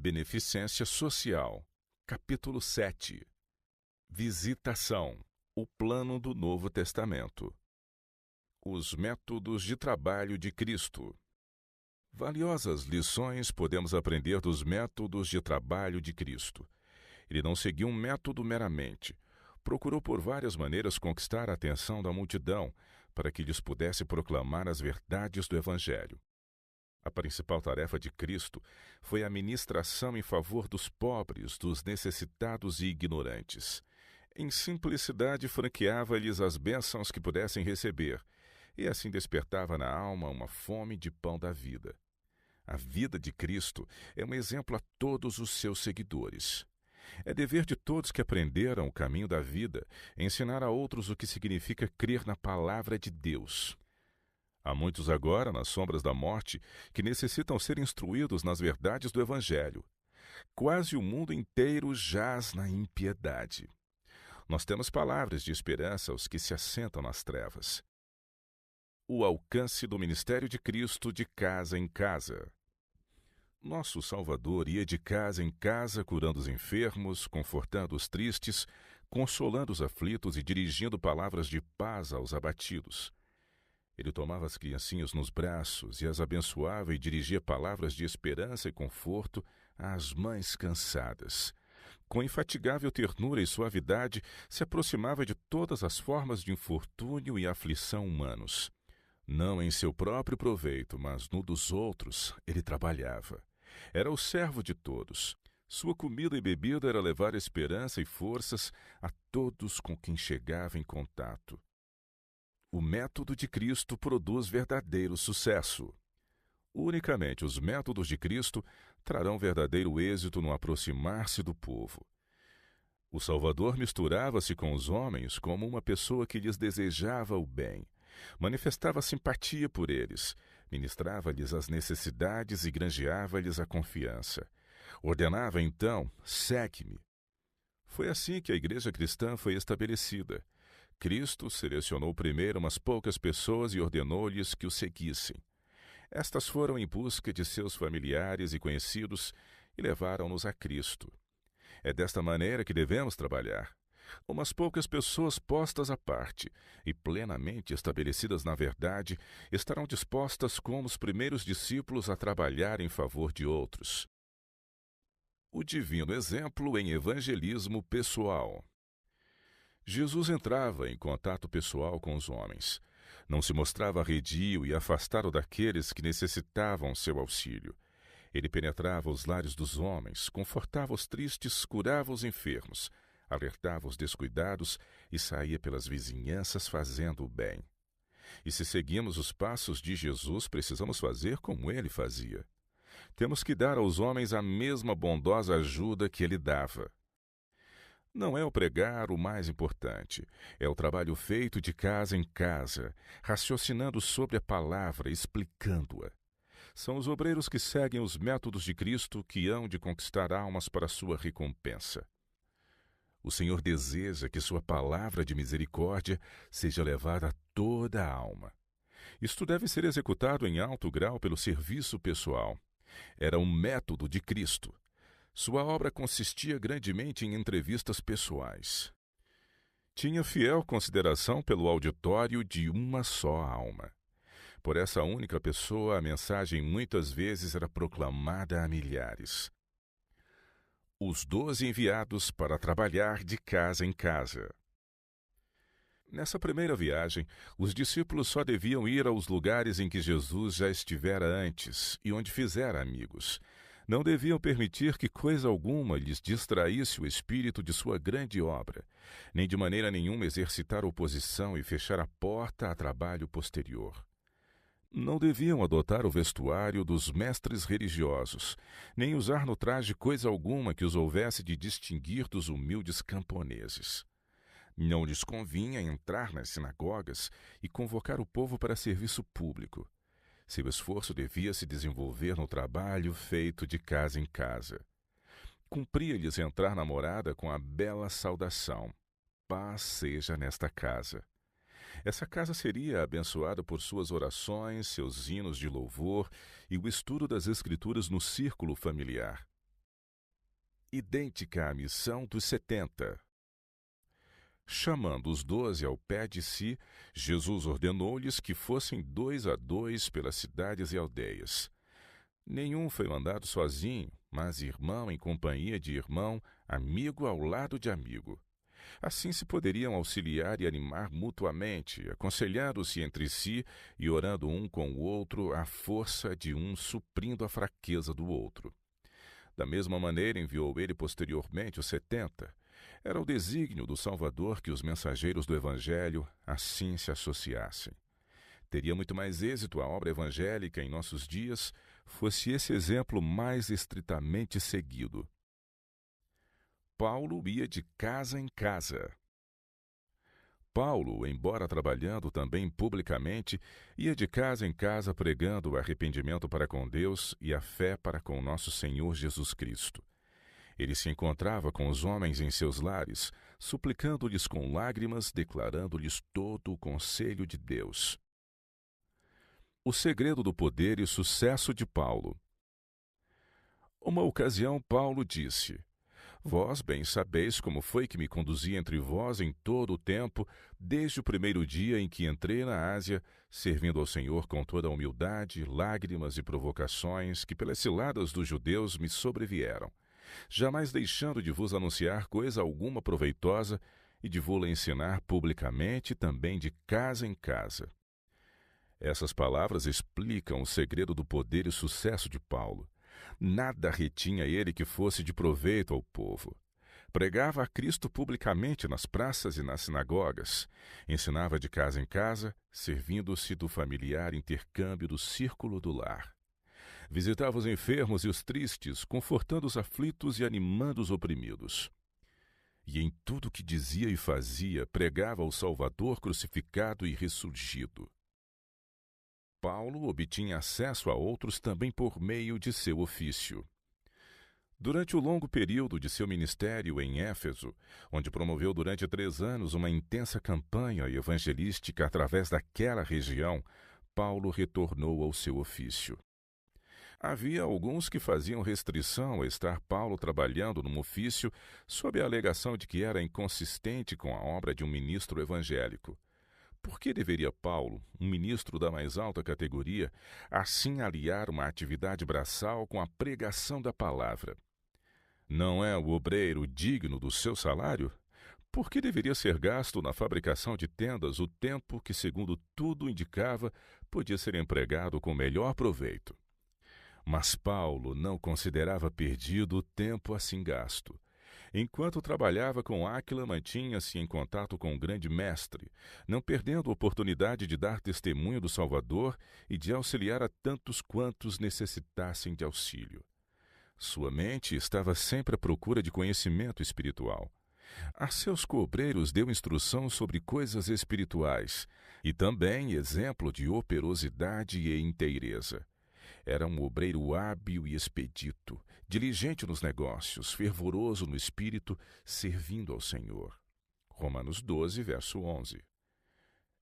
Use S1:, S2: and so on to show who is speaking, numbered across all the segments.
S1: Beneficência Social. Capítulo 7. Visitação. O plano do Novo Testamento. Os métodos de trabalho de Cristo. Valiosas lições podemos aprender dos métodos de trabalho de Cristo. Ele não seguiu um método meramente. Procurou por várias maneiras conquistar a atenção da multidão para que lhes pudesse proclamar as verdades do Evangelho. A principal tarefa de Cristo foi a ministração em favor dos pobres, dos necessitados e ignorantes. Em simplicidade, franqueava-lhes as bênçãos que pudessem receber, e assim despertava na alma uma fome de pão da vida. A vida de Cristo é um exemplo a todos os seus seguidores. É dever de todos que aprenderam o caminho da vida ensinar a outros o que significa crer na palavra de Deus. Há muitos agora, nas sombras da morte, que necessitam ser instruídos nas verdades do Evangelho. Quase o mundo inteiro jaz na impiedade. Nós temos palavras de esperança aos que se assentam nas trevas. O alcance do ministério de Cristo de casa em casa. Nosso Salvador ia de casa em casa curando os enfermos, confortando os tristes, consolando os aflitos e dirigindo palavras de paz aos abatidos. Ele tomava as criancinhas nos braços e as abençoava e dirigia palavras de esperança e conforto às mães cansadas. Com infatigável ternura e suavidade, se aproximava de todas as formas de infortúnio e aflição humanos. Não em seu próprio proveito, mas no dos outros, ele trabalhava. Era o servo de todos. Sua comida e bebida era levar esperança e forças a todos com quem chegava em contato. O método de Cristo produz verdadeiro sucesso. Unicamente os métodos de Cristo trarão verdadeiro êxito no aproximar-se do povo. O Salvador misturava-se com os homens como uma pessoa que lhes desejava o bem. Manifestava simpatia por eles, ministrava-lhes as necessidades e granjeava-lhes a confiança. Ordenava então: segue-me. Foi assim que a igreja cristã foi estabelecida. Cristo selecionou primeiro umas poucas pessoas e ordenou-lhes que o seguissem. Estas foram em busca de seus familiares e conhecidos e levaram-nos a Cristo. É desta maneira que devemos trabalhar. Umas poucas pessoas postas à parte e plenamente estabelecidas na verdade estarão dispostas como os primeiros discípulos a trabalhar em favor de outros. O divino exemplo em evangelismo pessoal. Jesus entrava em contato pessoal com os homens. Não se mostrava arredio e afastado daqueles que necessitavam seu auxílio. Ele penetrava os lares dos homens, confortava os tristes, curava os enfermos, alertava os descuidados e saía pelas vizinhanças fazendo o bem. E se seguimos os passos de Jesus, precisamos fazer como ele fazia. Temos que dar aos homens a mesma bondosa ajuda que ele dava. Não é o pregar o mais importante, é o trabalho feito de casa em casa, raciocinando sobre a palavra, explicando-a. São os obreiros que seguem os métodos de Cristo que hão de conquistar almas para sua recompensa. O Senhor deseja que sua palavra de misericórdia seja levada a toda a alma. Isto deve ser executado em alto grau pelo serviço pessoal. Era um método de Cristo. Sua obra consistia grandemente em entrevistas pessoais. Tinha fiel consideração pelo auditório de uma só alma. Por essa única pessoa, a mensagem muitas vezes era proclamada a milhares. Os 12 enviados para trabalhar de casa em casa. Nessa primeira viagem, os discípulos só deviam ir aos lugares em que Jesus já estivera antes e onde fizera amigos. Não deviam permitir que coisa alguma lhes distraísse o espírito de sua grande obra, nem de maneira nenhuma exercitar oposição e fechar a porta a trabalho posterior. Não deviam adotar o vestuário dos mestres religiosos, nem usar no traje coisa alguma que os houvesse de distinguir dos humildes camponeses. Não lhes convinha entrar nas sinagogas e convocar o povo para serviço público. Seu esforço devia se desenvolver no trabalho feito de casa em casa. Cumpria-lhes entrar na morada com a bela saudação: paz seja nesta casa. Essa casa seria abençoada por suas orações, seus hinos de louvor e o estudo das Escrituras no círculo familiar. idêntica à missão dos 70. Chamando os 12 ao pé de si, Jesus ordenou-lhes que fossem 2 a 2 pelas cidades e aldeias. Nenhum foi mandado sozinho, mas irmão em companhia de irmão, amigo ao lado de amigo. Assim se poderiam auxiliar e animar mutuamente, aconselhando-se entre si e orando um com o outro, a força de um suprindo a fraqueza do outro. Da mesma maneira enviou ele posteriormente os 70. Era o desígnio do Salvador que os mensageiros do Evangelho assim se associassem. Teria muito mais êxito a obra evangélica em nossos dias, fosse esse exemplo mais estritamente seguido. Paulo ia de casa em casa. Paulo, embora trabalhando também publicamente, ia de casa em casa pregando o arrependimento para com Deus e a fé para com nosso Senhor Jesus Cristo. Ele se encontrava com os homens em seus lares, suplicando-lhes com lágrimas, declarando-lhes todo o conselho de Deus. O segredo do poder e sucesso de Paulo. Uma ocasião, Paulo disse: Vós bem sabeis como foi que me conduzi entre vós em todo o tempo, desde o primeiro dia em que entrei na Ásia, servindo ao Senhor com toda a humildade, lágrimas e provocações que pelas ciladas dos judeus me sobrevieram, jamais deixando de vos anunciar coisa alguma proveitosa e de vô-la ensinar publicamente também de casa em casa. Essas palavras explicam o segredo do poder e sucesso de Paulo. Nada retinha ele que fosse de proveito ao povo. Pregava a Cristo publicamente nas praças e nas sinagogas. Ensinava de casa em casa, servindo-se do familiar intercâmbio do círculo do lar. Visitava os enfermos e os tristes, confortando os aflitos e animando os oprimidos. E em tudo que dizia e fazia, pregava o Salvador crucificado e ressurgido. Paulo obtinha acesso a outros também por meio de seu ofício. Durante o longo período de seu ministério em Éfeso, onde promoveu durante 3 anos uma intensa campanha evangelística através daquela região, Paulo retornou ao seu ofício. Havia alguns que faziam restrição a estar Paulo trabalhando num ofício sob a alegação de que era inconsistente com a obra de um ministro evangélico. Por que deveria Paulo, um ministro da mais alta categoria, assim aliar uma atividade braçal com a pregação da palavra? Não é o obreiro digno do seu salário? Por que deveria ser gasto na fabricação de tendas o tempo que, segundo tudo indicava, podia ser empregado com melhor proveito? Mas Paulo não considerava perdido o tempo assim gasto. Enquanto trabalhava com Áquila, mantinha-se em contato com o grande mestre, não perdendo a oportunidade de dar testemunho do Salvador e de auxiliar a tantos quantos necessitassem de auxílio. Sua mente estava sempre à procura de conhecimento espiritual. A seus cobreiros deu instrução sobre coisas espirituais e também exemplo de operosidade e inteireza. Era um obreiro hábil e expedito, diligente nos negócios, fervoroso no espírito, servindo ao Senhor. Romanos 12, verso 11.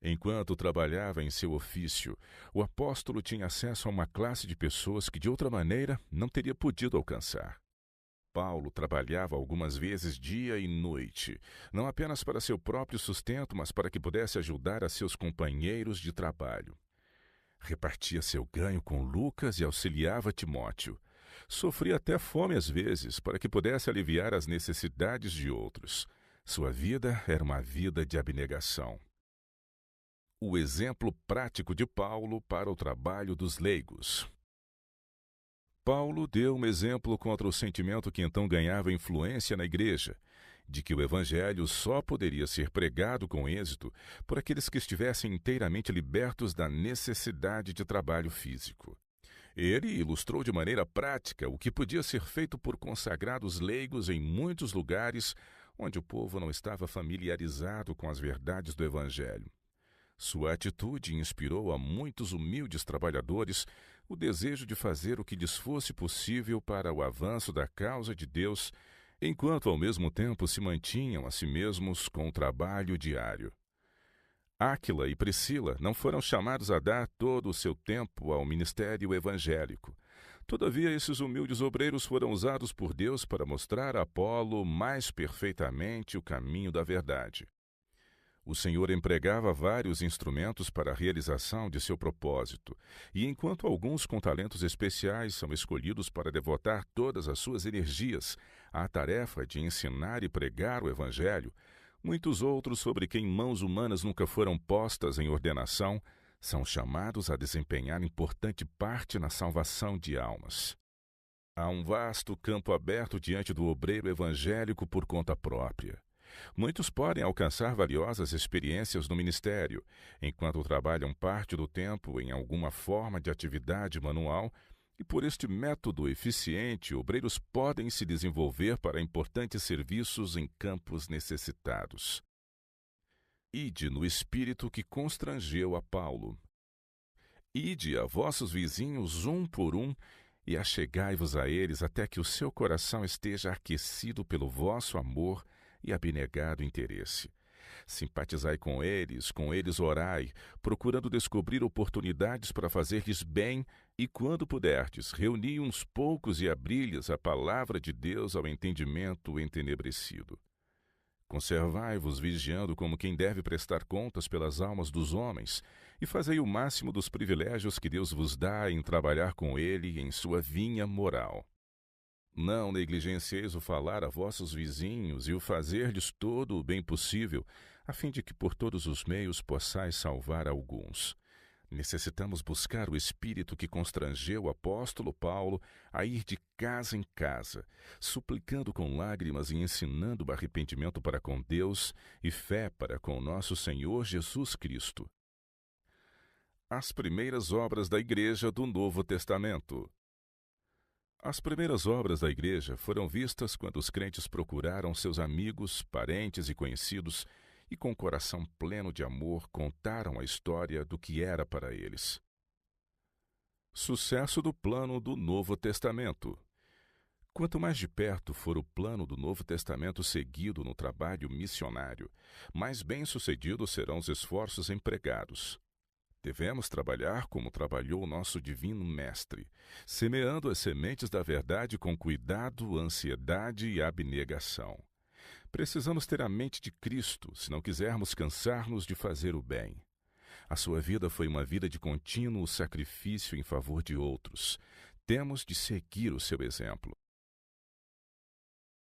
S1: Enquanto trabalhava em seu ofício, o apóstolo tinha acesso a uma classe de pessoas que de outra maneira não teria podido alcançar. Paulo trabalhava algumas vezes dia e noite, não apenas para seu próprio sustento, mas para que pudesse ajudar a seus companheiros de trabalho. Repartia seu ganho com Lucas e auxiliava Timóteo. Sofria até fome às vezes, para que pudesse aliviar as necessidades de outros. Sua vida era uma vida de abnegação. O exemplo prático de Paulo para o trabalho dos leigos. Paulo deu um exemplo contra o sentimento que então ganhava influência na igreja, de que o evangelho só poderia ser pregado com êxito por aqueles que estivessem inteiramente libertos da necessidade de trabalho físico. Ele ilustrou de maneira prática o que podia ser feito por consagrados leigos em muitos lugares onde o povo não estava familiarizado com as verdades do evangelho. Sua atitude inspirou a muitos humildes trabalhadores o desejo de fazer o que lhes fosse possível para o avanço da causa de Deus, enquanto ao mesmo tempo se mantinham a si mesmos com o trabalho diário. Áquila e Priscila não foram chamados a dar todo o seu tempo ao ministério evangélico. Todavia, esses humildes obreiros foram usados por Deus para mostrar a Apolo mais perfeitamente o caminho da verdade. O Senhor empregava vários instrumentos para a realização de seu propósito, e enquanto alguns com talentos especiais são escolhidos para devotar todas as suas energias à tarefa de ensinar e pregar o Evangelho, muitos outros, sobre quem mãos humanas nunca foram postas em ordenação, são chamados a desempenhar importante parte na salvação de almas. Há um vasto campo aberto diante do obreiro evangélico por conta própria. Muitos podem alcançar valiosas experiências no ministério, enquanto trabalham parte do tempo em alguma forma de atividade manual, e por este método eficiente, obreiros podem se desenvolver para importantes serviços em campos necessitados. Ide no espírito que constrangeu a Paulo. Ide a vossos vizinhos um por um, e achegai-vos a eles até que o seu coração esteja aquecido pelo vosso amor e abnegado interesse. Simpatizai com eles orai, procurando descobrir oportunidades para fazer-lhes bem, e quando puderdes, reuni uns poucos e abri-lhes a palavra de Deus ao entendimento entenebrecido. Conservai-vos vigiando como quem deve prestar contas pelas almas dos homens, e fazei o máximo dos privilégios que Deus vos dá em trabalhar com ele em sua vinha moral. Não negligencieis o falar a vossos vizinhos e o fazer-lhes todo o bem possível, a fim de que por todos os meios possais salvar alguns. Necessitamos buscar o espírito que constrangeu o apóstolo Paulo a ir de casa em casa, suplicando com lágrimas e ensinando o arrependimento para com Deus e fé para com nosso Senhor Jesus Cristo. As primeiras obras da Igreja do Novo Testamento. As primeiras obras da Igreja foram vistas quando os crentes procuraram seus amigos, parentes e conhecidos e, com coração pleno de amor, contaram a história do que era para eles. Sucesso do plano do Novo Testamento. Quanto mais de perto for o plano do Novo Testamento seguido no trabalho missionário, mais bem-sucedidos serão os esforços empregados. Devemos trabalhar como trabalhou o nosso divino Mestre, semeando as sementes da verdade com cuidado, ansiedade e abnegação. Precisamos ter a mente de Cristo, se não quisermos cansar-nos de fazer o bem. A sua vida foi uma vida de contínuo sacrifício em favor de outros. Temos de seguir o seu exemplo.